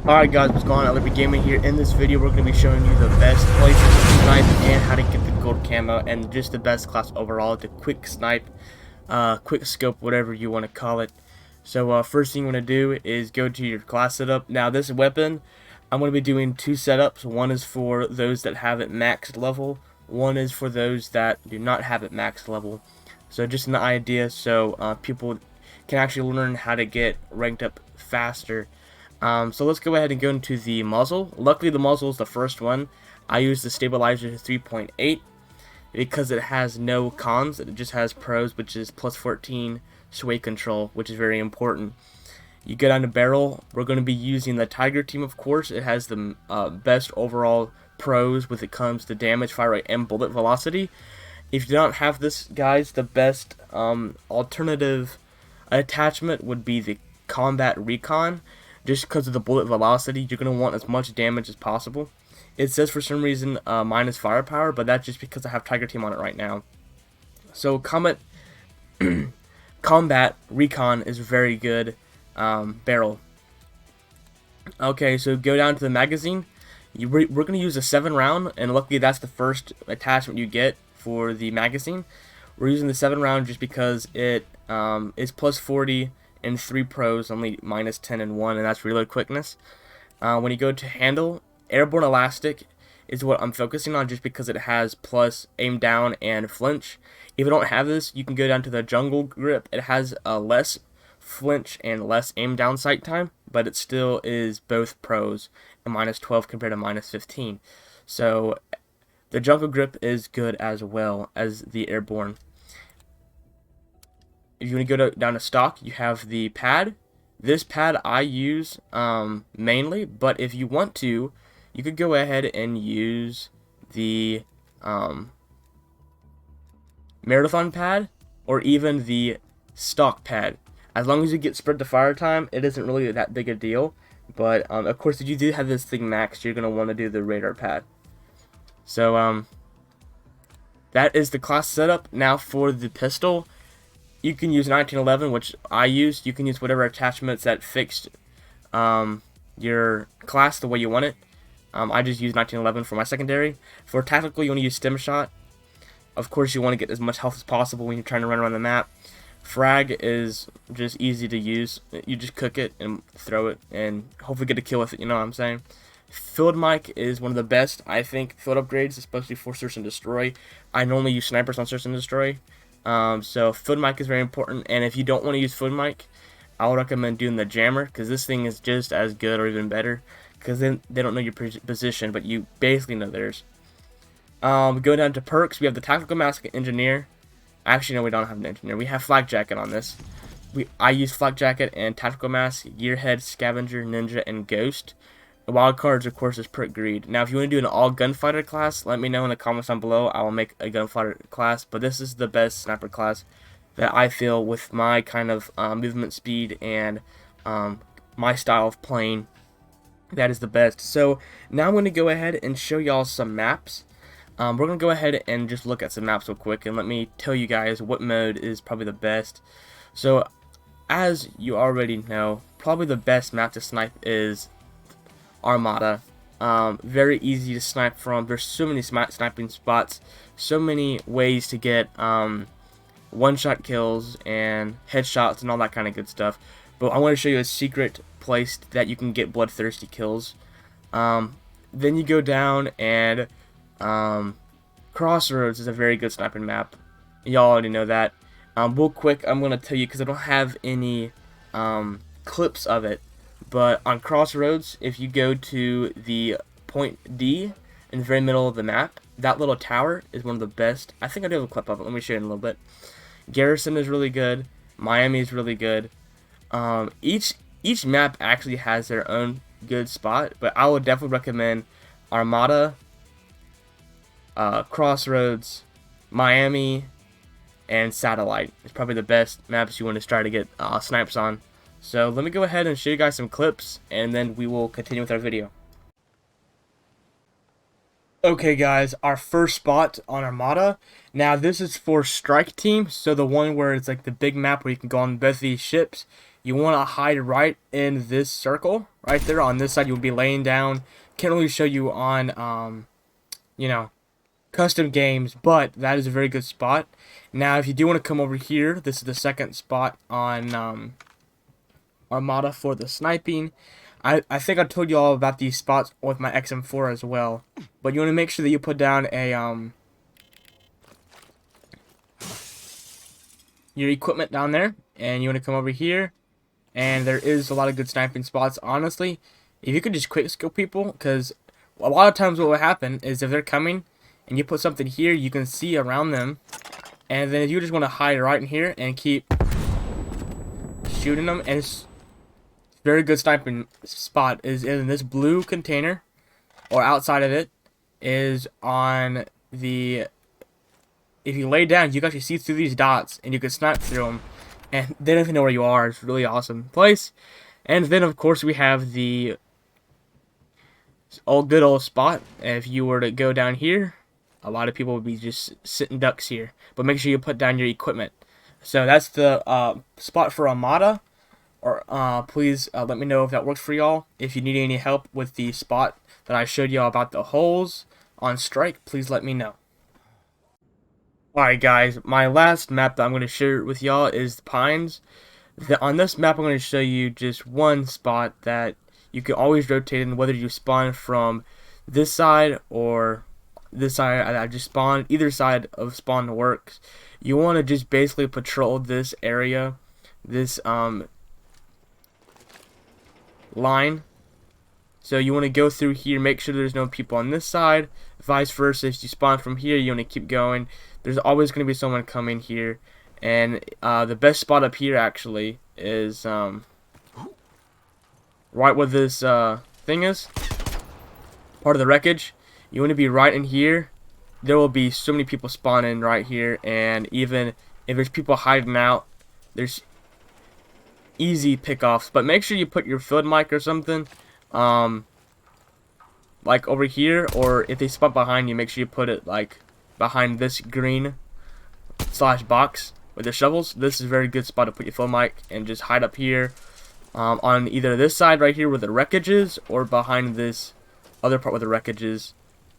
Alright guys, what's going on? LRBGaming here. In this video, we're going to be showing you the best places to snipe and how to get the gold camo and just the best class overall, the quick snipe, quick scope, whatever you want to call it. So first thing you want to do is go to your class setup. Now this weapon, I'm going to be doing two setups. One is for those that have it maxed level. One is for those that do not have it maxed level. So just an idea so people can actually learn how to get ranked up faster. So let's go ahead and go into the muzzle. Luckily the muzzle is the first one. I use the stabilizer 3.8 because it has no cons. It just has pros, which is plus 14 sway control, which is very important. You get on the barrel. We're going to be using the Tiger team, of course. It has the best overall pros when it comes to damage, fire rate, and bullet velocity. If you don't have this, guys, the best alternative attachment would be the Combat Recon. Just because of the bullet velocity, you're going to want as much damage as possible. It says for some reason minus firepower, but that's just because I have Tiger Team on it right now. So Combat Recon is a very good barrel. Okay, so go down to the magazine. We're going to use a 7-round, and luckily that's the first attachment you get for the magazine. We're using the 7-round just because it is plus 40 and 3 pros, only minus 10 and 1, and that's reload quickness. When you go to handle, airborne elastic is what I'm focusing on just because it has plus aim down and flinch. If you don't have this, you can go down to the jungle grip. It has a less flinch and less aim down sight time, but it still is both pros and minus 12 compared to minus 15. So the jungle grip is good as well as the airborne. If you want to go down to stock, you have the pad. This pad I use mainly, but if you want to, you could go ahead and use the marathon pad or even the stock pad. As long as you get spread to fire time, it isn't really that big a deal. But of course, if you do have this thing maxed, you're going to want to do the radar pad. So that is the class setup. Now for the pistol, you can use 1911, which I use. You can use whatever attachments that fixed your class the way you want it. I just use 1911 for my secondary. For tactical, you want to use stem shot. Of course, you want to get as much health as possible when you're trying to run around the map. Frag is just easy to use. You just cook it and throw it and hopefully get a kill with it, you know what I'm saying? Field mic is one of the best, I think, field upgrades, especially for search and destroy. I normally use snipers on search and destroy. So field mic is very important, and if you don't want to use field mic, I would recommend doing the jammer, because this thing is just as good or even better, because then they don't know your position, but you basically know theirs. Going down to perks, we have the tactical mask engineer. Actually, no, we don't have an engineer. We have flak jacket on this. I use flak jacket and tactical mask, gearhead, scavenger, ninja, and ghost. The wild cards, of course, is perk greed. Now, if you want to do an all gunfighter class, let me know in the comments down below. I will make a gunfighter class, but this is the best sniper class that I feel with my kind of movement speed and my style of playing. That is the best. So now I'm going to go ahead and show y'all some maps. We're going to go ahead and just look at some maps real quick, and let me tell you guys what mode is probably the best. So as you already know, probably the best map to snipe is Armada. Very easy to snipe from. There's so many sniping spots, so many ways to get one-shot kills and headshots and all that kind of good stuff. But I want to show you a secret place that you can get bloodthirsty kills. Then you go down, and Crossroads is a very good sniping map. Y'all already know that. Real quick, I'm going to tell you, because I don't have any clips of it. But on Crossroads, if you go to the point D in the very middle of the map, that little tower is one of the best. I think I do have a clip of it. Let me show you in a little bit. Garrison is really good. Miami is really good. Each map actually has their own good spot, but I would definitely recommend Armada, Crossroads, Miami, and Satellite. It's probably the best maps you want to try to get snipes on. So let me go ahead and show you guys some clips, and then we will continue with our video. Okay guys, our first spot on Armada. Now this is for strike team, so the one where it's like the big map where you can go on both these ships. you want to hide right in this circle right there. On this side, you'll be laying down. Can't really show you on you know, custom games, but that is a very good spot. Now, if you do want to come over here, this is the second spot on Armada for the sniping. I think I told you all about these spots with my XM4 as well, but you want to make sure that you put down a your equipment down there, and you want to come over here, and there is a lot of good sniping spots. Honestly, if you could just quick scope people, because a lot of times what will happen is if they're coming and you put something here, you can see around them, and then if you just want to hide right in here and keep shooting them, and it's very good sniping spot is in this blue container, or outside of it is on the, if you lay down, you can actually see through these dots and you can snipe through them, and they don't even know where you are. It's a really awesome place. And then of course we have the good old spot. If you were to go down here, a lot of people would be just sitting ducks here, but make sure you put down your equipment. So that's the spot for Armada. Or please let me know if that works for y'all. If you need any help with the spot that I showed y'all about the holes on strike, please let me know. Alright guys, my last map that I'm going to share with y'all is the Pines. On this map I'm going to show you just one spot that you can always rotate in, whether you spawn from this side or this side. I just spawned. Either side of spawn works. You want to just basically patrol this area, this line. So you want to go through here, make sure there's no people on this side. Vice versa, if you spawn from here, you want to keep going. There's always going to be someone coming here. And the best spot up here actually is right where this thing is, part of the wreckage. You want to be right in here. There will be so many people spawning right here, and even if there's people hiding out, there's easy pickoffs. But make sure you put your field mic or something like over here, or if they spot behind you, make sure you put it like behind this green / box with the shovels. This is a very good spot to put your field mic and just hide up here on either this side right here where the wreckage is, or behind this other part where the wreckage is.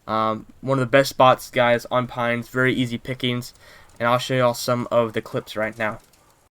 One of the best spots, guys, on Pines. Very easy pickings, and I'll show y'all some of the clips right now.